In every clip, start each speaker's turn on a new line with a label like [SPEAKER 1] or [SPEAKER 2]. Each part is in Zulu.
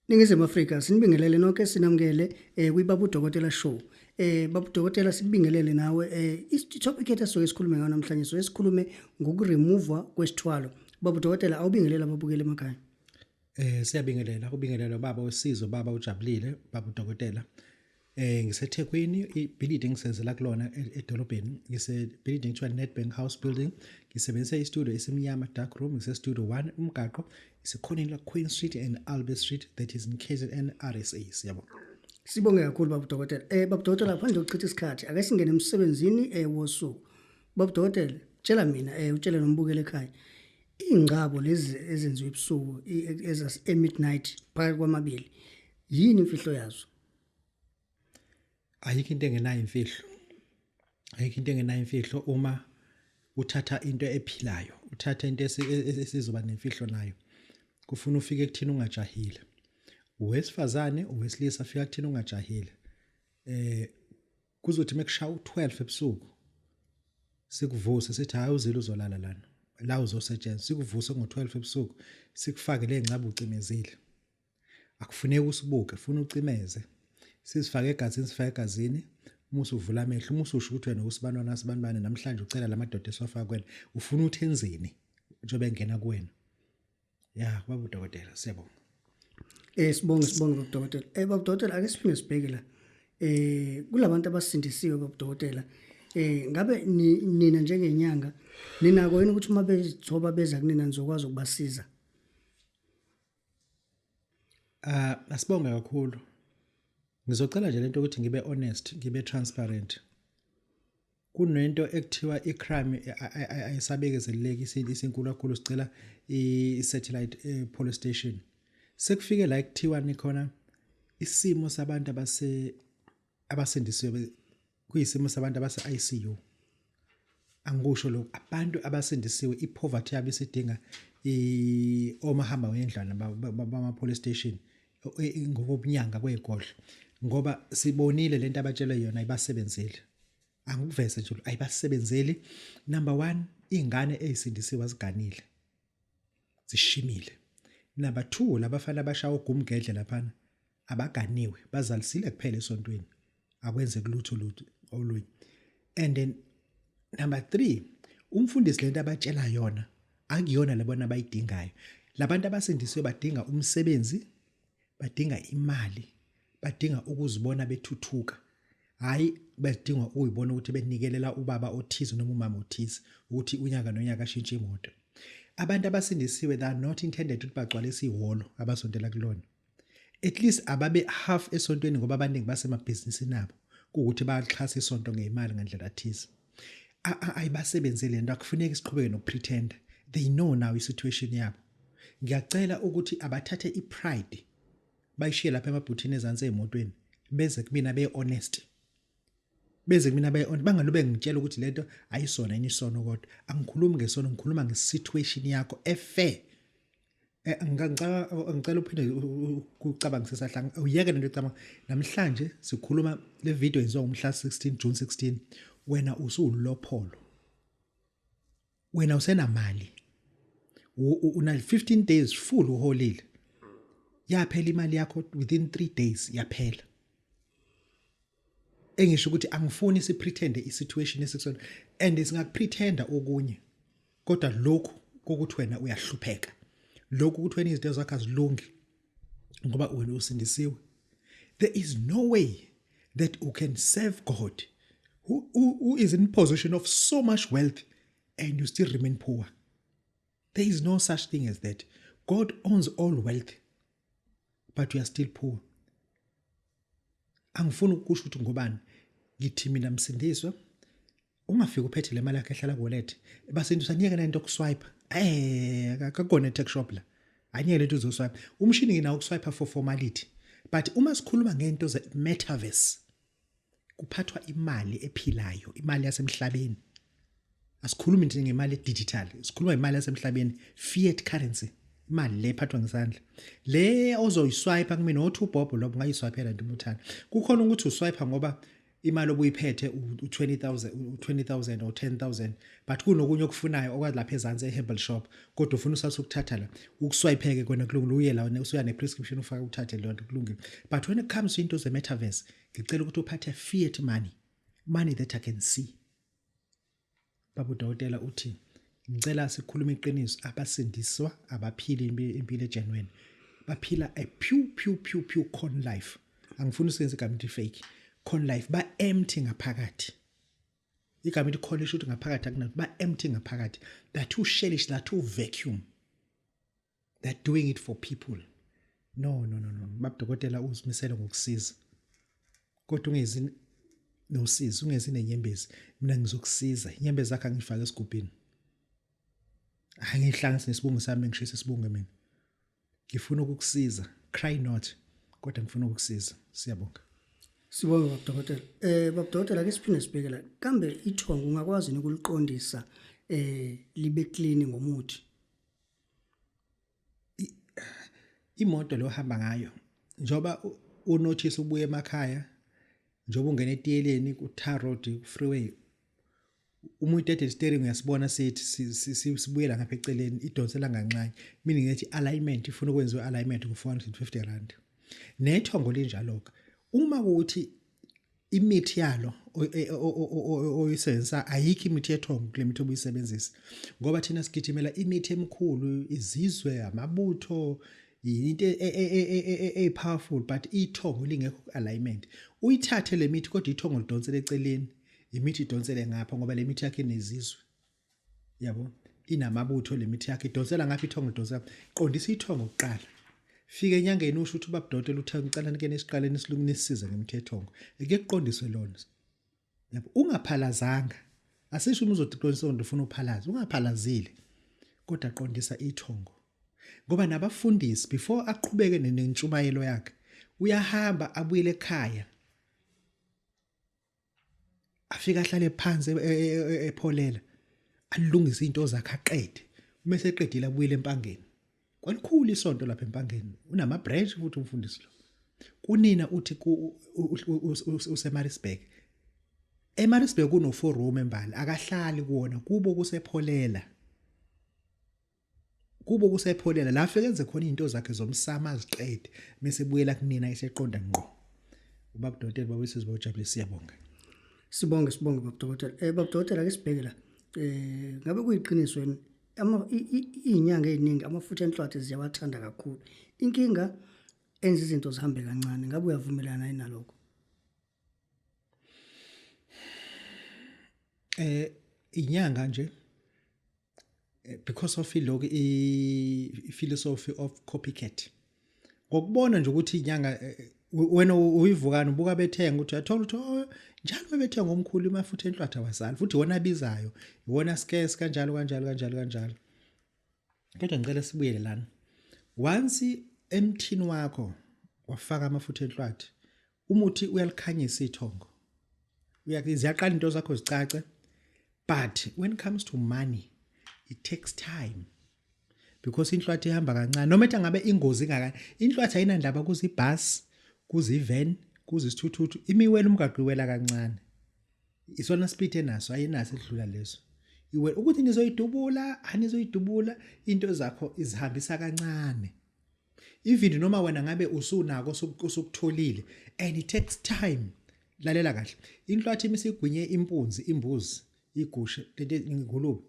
[SPEAKER 1] Ningizimu Afrika sinibingelele nonke sinamukele kwiBabu Dokotela show. Babu Dokotela sibingelele nawe topic yethu soke sikhulume ngayo namhlanje so sikhulume ngokuremove kwesithwalo. Babu Dokotela awubingelela ababukeli emakhaya.
[SPEAKER 2] Siyabingelela ukubingelela baba wesizwe baba ujabulile Babu Dokotela. NgiseThekwini ibuilding senzela kulona edolobheni ngise building to a Nedbank house building ngisebenzisa istudio esimnyama dark room ngise studio 1 umgaqo isikhoneni la Queen Street and Albert Street that is in KZN RSA siyabo.
[SPEAKER 1] Sibonge kakhulu Babu Dokotela. Babu Dokotela phandle ukuchitha isikhathi ake singene emsebenzini wosuku. Babu Dokotela tshela mina utshele nombukele ekhaya. Ingcabo lezi ezenziwe ebusuku ezas midnight phakathi kwamabili. Yini imfihlo yazo?
[SPEAKER 2] Ayikho into engenayo imfihlo. Ayikho into engenayo imfihlo uma uthatha into ephilayo, uthatha into esizoba nemfihlo nayo. Kufuna ufike kuthina ungajahile. Uwesifazane, uwesilisa afika kuthina ungajahile. Kuzothi mekushawa u12 ebusuku. Sikuvuse sithi hayi uzile uzolala lana. La uzosetshenziswa sikuvuse ngo12 ebusuku, sikufake lengcaba ucimezile. Akufuneki usibuke, ufuna ucimeze. Sisifake egazini sifake egazini musu uvula amehlo musu usho ukuthi wena usibanwana sibanibane namhlanje ucela lamadoda esofaka kwena ufuna uthi enzeni njobe ngena kuwena ya Babu Dokotela siyabonga
[SPEAKER 1] Sibonge Babu Dokotela. Babu Dokotela ake siphinde sibheke la. Kulabantu abasindisiwe Babu Dokotela. Ngabe nina njengenyanga ninako yini ukuthi uma bezithoba beza kunina nizokwazi ukubasiza?
[SPEAKER 2] Asibonga kakhulu. Ngizocela nje lento ukuthi ngibe honest, ngibe transparent. Kunento ekuthiwa icrime ayisabekezeleleki isinkulu kakhulu sicela i-satellite police station. Sekufike la ekuthiwa nikhona isimo sabantu abasindisiwe kuyisimo sabantu abase ICU. Angisho lokho abantu abasindisiwe ipoverty yabo isidinga omahamba wendlwana bama police station ngokubunyanga kwegodlo. Ngoba sibonile lento abatshele yona ayibasebenzeli. Angikuveze nje ayibasebenzeli. Number 1 ingane ezisindisiwe aziganile. Zishimile. Number 2 labafana abashaya ugumgedle laphana abaganiwe bazalisile kuphela esontweni. Akwenze kulutho olunye. And then number 3 umfundisi lento abatshela yona akuyona labona abayidingayo. Labantu abasindisiwe badinga umsebenzi, badinga imali, badinga ukuzibona bethuthuka. Hayi badinga ukuyibona ukuthi benikelela ubaba othize noma umama othize ukuthi unyaka nonyaka ashintshe imoto. Abantu abasindisiwe they are not intended ukuthi bagcwalise ihholo abasontela kulona. At least ababe half esontweni ngoba abaningi basemabhizinisi nabo ukuthi baxhasa isonto ngeimali ngendlela ethize. Ayibasebenzele lento akufuneki siqhubeke nokupretend. They know now isituation yabo. Ngiyacela ukuthi abathathe ipride bayishiye lapha emabhuthini ezansi emotweni beze kumina be honest. Beze kumina be honest bangalube ngitshela ukuthi lento ayisona inisono kodwa angikhulumi ngesono ngikhuluma ngesituation yakho efair. Ngicela uphinde ukucabangisisa hlanga uyeke lento ecabanga namhlanje sikhuluma le video yenziwa ngomhla 16 June 16 wena usulopholo. Wena usenamali. Una 15 days full uholile. Yaphela imali yakho within 3 days yaphela. Engisho ukuthi angifuni sipretend isituation esisona and singakupretenda okunye. Kodwa lokhu ukuthi wena uyahlupheka. Lokhu ukuthi wena izinto zakho azilungi ngoba wena usindisiwe. There is no way that you can serve God who is in position of so much wealth and you still remain poor. There is no such thing as that. God owns all wealth, but we are still poor. Angifuni ukusho ukuthi ngobani ngithi mina msindiswa ungafika uphethe le mali yakhe ehlala kuwallet basindiswa nyeke nento okuswipe akakona tech shop la anyeke lento uzoswipe umshini ngina ukuswipe for formality but uma sikhuluma ngento ze metaverse kuphathwa imali ephilayo imali yasemhlabeni asikhulumi nje ngemali digital sikhuluma ngemali yasemhlabeni fiat currency imali le ephathwa ngesandla le ozoyiswipe kumina othi ubhobho lo ungayiswipe la nto umuthana kukhona ukuthi uswipe ngoba imali obuyiphethe u20,000 or 10,000 but kunokunye okufunayo okwazi lapha ezansi eherbal shop kodwa ufuna usase ukuthatha la ukuswipe kwena kulungile uye la usuya neprescription ufaka uthathe lonto kulungile but when it comes to into ze metaverse ngicela ukuthi uphathe fiat money that I can see. Babu Dokotela uthi ngicela sikhuluma iqiniso abasindiswa abaphila impilo egenuine baphila a pure con life angifuni usenze igama ukuthi fake con life ba empty ngaphakathi igama ukuthi con isho ukuthi ngaphakathi akunathi ba empty ngaphakathi they're too shellish they're too vacuum they're doing it for people no Babu Dokotela uzimisele ngokusiza kodwa ungezi nosizo ungezi nenyembezi mina ngizokusiza inyembezi zakhe angifaka esigubhini angihlanganise nesibungu sami ngishisa isibungu mina ngifuna ukukusiza cry not kodwa ngifuna ukukusiza siyabonga.
[SPEAKER 1] Sibonga Babu Dokotela. Babu Dokotela ke siphinde sibhekela kambe ithongo ungakwazi ukuliqondisa libe clean ngomuthi.
[SPEAKER 2] Imoto lo hamba ngayo njoba unotice ubuye emakhaya njoba ungena etiyeleni ku tar road freeway umuntu ethe steering uyasibona sithi sibuyela ngapha eceleni idonsela ngancane meaning ngithi alignment ifuna ukwenziwa alignment ku 450 rand nethongo linjalo ke uma ukuthi imithi yalo oyisebenzisa ayikho imithi yethongo kule mithi obuyisebenzisa ngoba thina sigijimela imithi emikhulu izizwe amabutho into powerful but ithongo lingekho alignment uyithathe le mithi kodwa ithongo lidonsela eceleni imithi idonsele ngapha ngoba le mithi yakhe nezizwe yabo inamabutho le mithi yakhe idonsela ngapha ithongo idonsela qondisa ithongo kuqala fike enyangeni usho ukuthi Babu Dokotela uthe ngicela nike nesiqaleni isilungini sisize ngemithethongo eke kuqondiswe lona yabo ungaphalazanga asisho uzoqondisa ukuthi ufuna uphalaza ungaphalazile kodwa qondisa ithongo ngoba nabafundisi before aqhubeke nentshumayelo yakhe uyahamba abuyele ekhaya afika ahlale phansi epholela alungisa into zakhe aqede uma seqedile abuyele empangeni kwalikhulu isonto lapha empangeni unama branch futhi umfundisi lo kunina uthi useMaritzburg eMaritzburg kuno 4 room embali akahlali kuona kubo kusepholela la afike enze khona izinto zakhe zomsama aziqede bese buyela kunina eseqonda ngqo uBabu Dokotela babuyise sibojabulisa siyabonga.
[SPEAKER 1] Sibonge Babu Dokotela. Babu Dokotela ke sibhekela ngabe kuyiqiniso yini izinyanga eziningi amafutha enhlwathi ziyawathanda kakhulu inkinga enza izinto zihambe kancane ngabe uyavumelana nalokho?
[SPEAKER 2] Inyanga nje because of lokho philosophy of copycat ngokubona nje ukuthi inyanga wena uyivukana ubuka bethenga ukuthi uyathola ukuthi njalo bebethenga omkhulu amafutha enhlwathi awazali futhi wona abizayo iwona scarce kanjalo kodwa ngicela sibuyele lana once emthini wakho wafaka amafutha enhlwathi umuthi uyalikhanyisa ithongo ziyaqala into zakho zicace but when it comes to money it takes time because inhlwathi ihamba kancane noma ethi ngabe ingozi ingakani inhlwathi ayinandaba kuzibus kuzivan kuzisithuthu imiwela umgaqo iwela kancane isona speed enaso ayinaso edlula leso iwe ukuthi nizoyidubula anizoyidubula into zakho izihambisa kancane even noma wena ngabe usunako usukutholile and it takes time lalela kahle inhlwathi imisigwinye imbuzi igusha ngingulube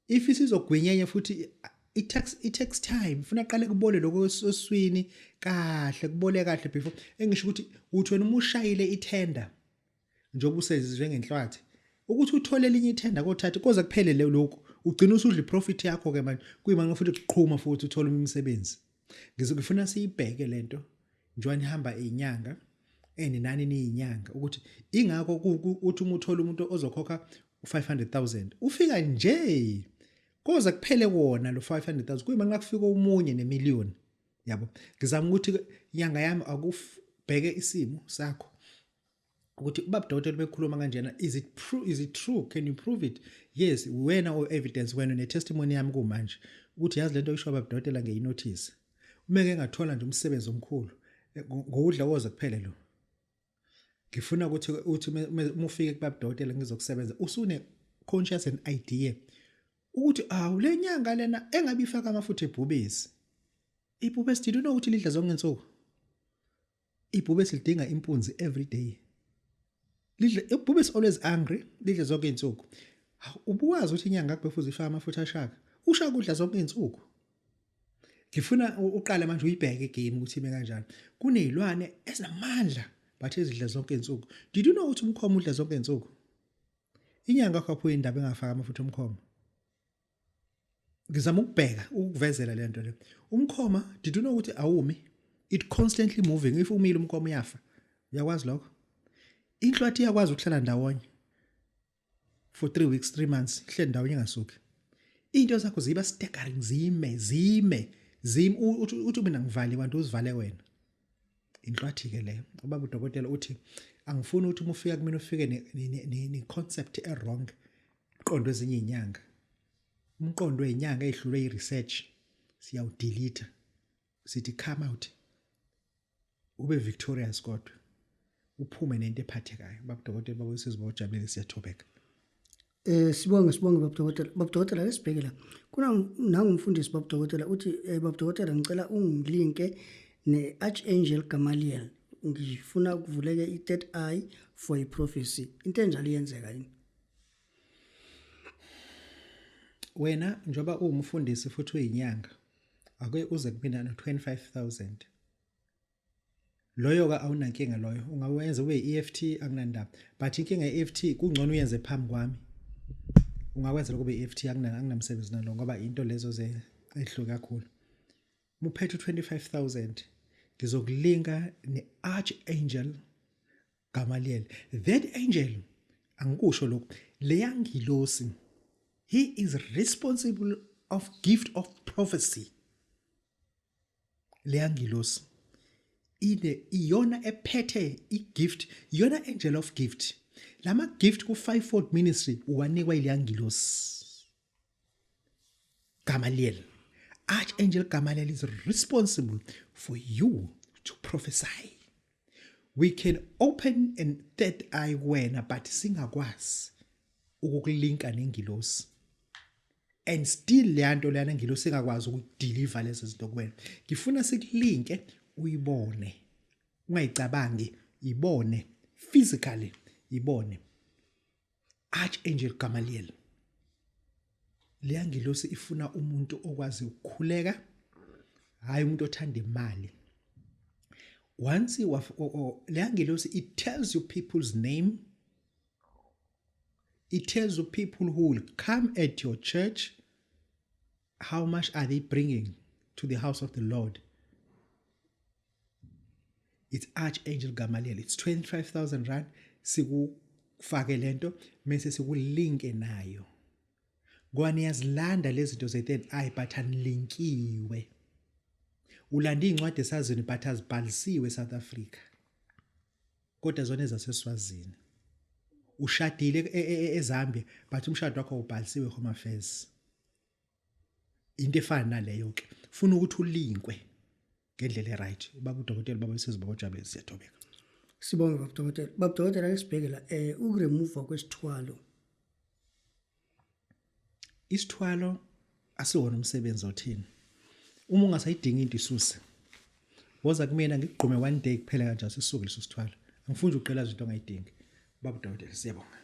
[SPEAKER 2] if isizogwinyenye futhi it takes time ufuna aqale kubole lokho esoswini kahle kubole kahle before engisho ukuthi uthi wena umushayile ithenda njengoba usezizwe ngenhlwathi ukuthi uthole elinye ithenda kothatha koze kuphelele lokho ugcina usudla iprofit yakho ke manje kuyimanje futhi kuqhuma futhi uthola umsebenzi ngizofuna siyibheke lento njengoba nihamba izinyanga nani niyinyanga ukuthi ingakho uthi uma uthola umuntu ozokhokha 500,000 ufika nje koze kuphele wona lo 500,000 kuyimanje kufika umunye nemillion yabo ngizama ukuthi inyanga yami akubheke isimo sakho ukuthi uBabu Dokotela bekhuluma kanjena is it true can you prove it yes wena o evidence wena ne testimony yami kumanje ukuthi yazi lento oyisho uBabu Dokotela ngeyinotice uma ke ngathola nje umsebenzi omkhulu ngokudla koze kuphele lo ngifuna uthi mufike kuBabu Dokotela ngizokusebenza usune conscious and idea ukuthi le nyanga lena engabe ifaka amafutha ebhubesi. Ibhubesi did you know ukuthi lidla zonke insuku? Ibhubesi lidinga impunzi every day. Ibhubesi always angry, lidla zonke insuku. Ubuwazi ukuthi inyanga yakho befuze ifaka amafutha ashaka. Ushaka udla zonke insuku. Ngifuna uqala manje uyibheke igame ukuthi ime kanjani. Kunezilwane ezinamandla but ezidla zonke insuku. Did you know ukuthi umkhomo udla zonke insuku? Inyanga yakho apho indaba engafaka amafutha omkhomo. Ngizama ukubheka ukuvezela lento le. Umkhoma did you know ukuthi awumi? It constantly moving. If umile umkhoma uyafa. Uyakwazi lokho? Inhlwathi iyakwazi ukuhlala ndawonye for 3 weeks, 3 months, hleli ndawonye ingasuki. Into zakho ziba staggering zime uthi mina ngivale abantu uzivale wena. Inhlwathi ke leyo. Babu Dokotela uthi angifuni ukuthi umufika kumina ufike ne concept wrong iqondo ezinye inyanga. Umqondo wenyanga ehlulwe i-research siyawudelete sithi come out ube victorious kodwa uphume nento ephathekayo. Babu Dokotela babo sizibojabulile siyathobeka.
[SPEAKER 1] Sibonge Babu Dokotela. Babu Dokotela lesibheke la. Kuna nangumfundisi Babu Dokotela uthi Babu Dokotela ngicela ungilinke ne-Archangel Gamaliel. Ngifuna ukuvuleke i-third eye for a prophecy. Into enjalo iyenzeka yini?
[SPEAKER 2] Wena njoba uwumfundisi futhi uyinyanga ake uze kumina no 25,000. Loyo ka awunankinga loyo ungawenza ube EFT akunandaba but inkinga yeEFT kungcono uyenze phambi kwami. Ungakwenza kube EFT akunamsebenzi nalo ngoba into lezo ehluka kakhulu. Muphethe 25,000 ngizokulinka ne-Archangel Gamaliel. That angel angikusho lokho leyangilosi. He is responsible of gift of prophecy. Leyangilosi. Iyona ephethe igift, iyona angel of gift. Lama gift ku fivefold ministry uwanikwa ileyangilosi. Gamaliel. Archangel Gamaliel is responsible for you to prophesy. We can open a third eye wena but singakwazi ukukulinka nengilosi. And still leyanto lana ngilosi engakwazi ukudeliver lezi zinto kuwena. Ngifuna sikulinke uyibone. Ungayicabangi, ibone physically, ibone. Archangel Gamaliel. Leyangilosi ifuna umuntu okwazi ukukhuleka, hayi umuntu othanda imali. Once leyangilosi it tells you people's name. It tells you people who will come at your church, how much are they bringing to the house of the Lord. It's Archangel Gamaliel. It's 25,000 rand. Sikufake lento mase sikulinke nayo. Kwani yazilanda lezi zinto ze-third eye but anlinkiwe. Ulanda incwadi esazweni but azibhalisiwe eSouth Africa. Kodwa zona ezaseswazini. Ushadile eZambia but umshado wakho ubhalisiwe Home Affairs. Into efana naleyo ke. Ufuna ukuthi ulinkwe ngendlela eright. Babu Dokotela baba sezibojabulile siyathobeka.
[SPEAKER 1] Sibonge Babu Dokotela. Babu Dokotela lesibhekela ukuremove kwesithwalo.
[SPEAKER 2] Isithwalo asiwona umsebenzi othini. Uma ungasayidinga into isuse. Woza kumina ngigqume one day kuphela kanjalo sisuke leso sithwalo. Angifuni ukuqela izinto ongayidingi. Babu Dokotela siyabonga.